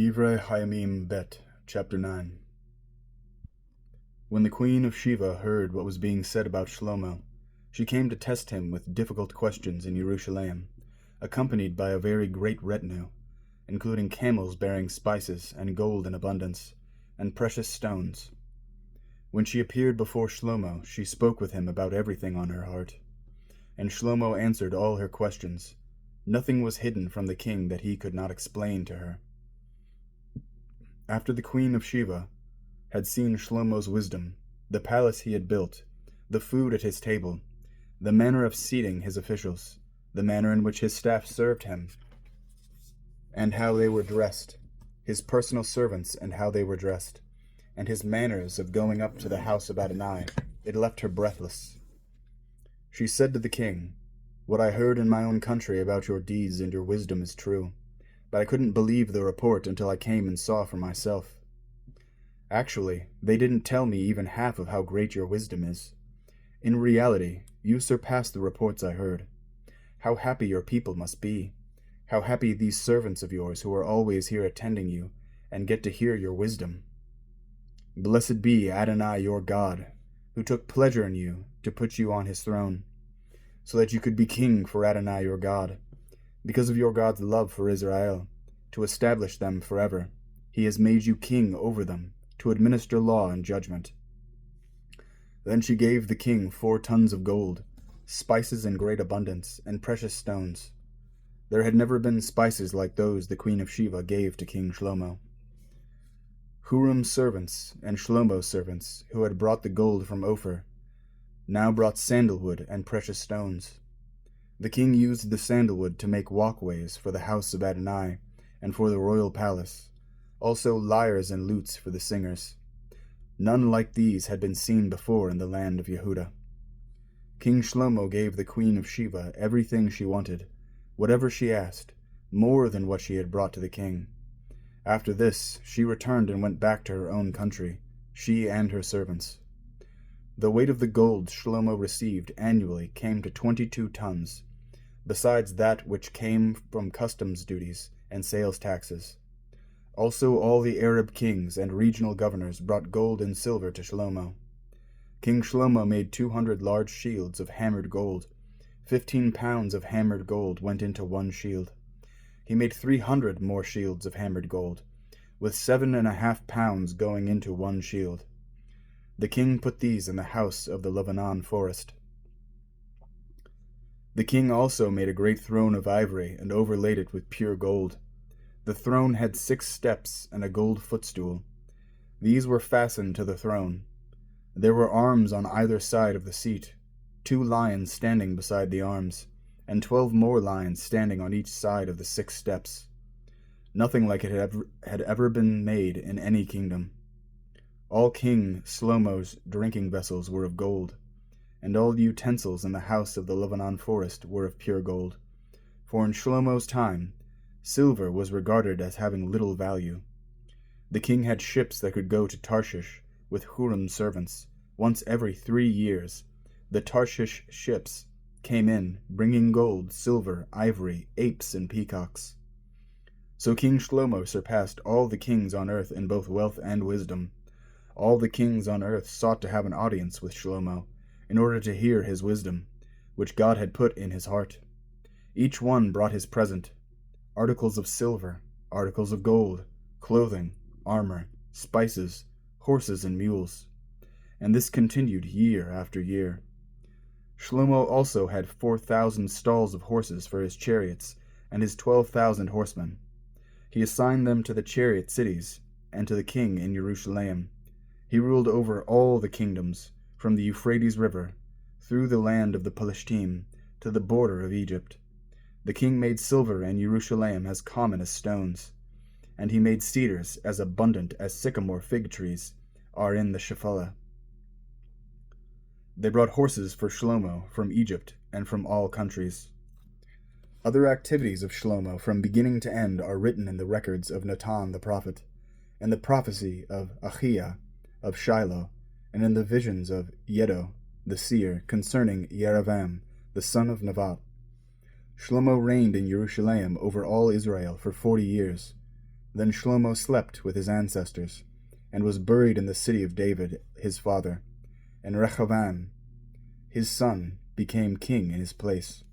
Divrei-Hayamim Bet, Chapter 9. When the queen of Sheba heard what was being said about Shlomo, she came to test him with difficult questions in Jerusalem, accompanied by a very great retinue, including camels bearing spices and gold in abundance, and precious stones. When she appeared before Shlomo, she spoke with him about everything on her heart, and Shlomo answered all her questions. Nothing was hidden from the king that he could not explain to her. After the queen of Sheba had seen Shlomo's wisdom, the palace he had built, the food at his table, the manner of seating his officials, the manner in which his staff served him, and how they were dressed, his personal servants and how they were dressed, and his manners of going up to the house of Adonai, it left her breathless. She said to the king, "What I heard in my own country about your deeds and your wisdom is true, but I couldn't believe the report until I came and saw for myself. Actually, they didn't tell me even half of how great your wisdom is. In reality, you surpass the reports I heard. How happy your people must be. How happy these servants of yours who are always here attending you and get to hear your wisdom. Blessed be Adonai your God, who took pleasure in you to put you on his throne, so that you could be king for Adonai your God. Because of your God's love for Israel, to establish them forever, he has made you king over them, to administer law and judgment." Then she gave the king 4 tons of gold, spices in great abundance, and precious stones. There had never been spices like those the queen of Sheba gave to King Shlomo. Huram's servants and Shlomo's servants, who had brought the gold from Ophir, now brought sandalwood and precious stones. The king used the sandalwood to make walkways for the house of Adonai and for the royal palace, also lyres and lutes for the singers. None like these had been seen before in the land of Yehudah. King Shlomo gave the queen of Sheba everything she wanted, whatever she asked, more than what she had brought to the king. After this, she returned and went back to her own country, she and her servants. The weight of the gold Shlomo received annually came to 22 tons, besides that which came from customs duties and sales taxes. Also all the Arab kings and regional governors brought gold and silver to Shlomo. King Shlomo made 200 large shields of hammered gold. 15 pounds of hammered gold went into one shield. He made 300 more shields of hammered gold, with 7.5 pounds going into one shield. The king put these in the house of the Lebanon forest. The king also made a great throne of ivory and overlaid it with pure gold. The throne had 6 steps and a gold footstool. These were fastened to the throne. There were arms on either side of the seat, 2 lions standing beside the arms, and 12 more lions standing on each side of the 6 steps. Nothing like it had ever been made in any kingdom. All King Shlomo's drinking vessels were of gold, and all the utensils in the house of the Lebanon forest were of pure gold. For in Shlomo's time, silver was regarded as having little value. The king had ships that could go to Tarshish with Huram's servants. Once every 3 years, the Tarshish ships came in, bringing gold, silver, ivory, apes, and peacocks. So King Shlomo surpassed all the kings on earth in both wealth and wisdom. All the kings on earth sought to have an audience with Shlomo, in order to hear his wisdom, which God had put in his heart. Each one brought his present: articles of silver, articles of gold, clothing, armor, spices, horses and mules. And this continued year after year. Shlomo also had 4,000 stalls of horses for his chariots, and his 12,000 horsemen. He assigned them to the chariot cities, and to the king in Jerusalem. He ruled over all the kingdoms, from the Euphrates River, through the land of the Palestine, to the border of Egypt. The king made silver in Jerusalem as common as stones, and he made cedars as abundant as sycamore fig trees are in the Shephelah. They brought horses for Shlomo from Egypt and from all countries. Other activities of Shlomo from beginning to end are written in the records of Natan the prophet, in the prophecy of Achiah of Shiloh, and in the visions of Yedo the seer concerning Yeravam the son of Nevat. Shlomo reigned in Jerusalem over all Israel for 40 years. Then Shlomo slept with his ancestors, and was buried in the city of David his father, and Rehoboam his son became king in his place.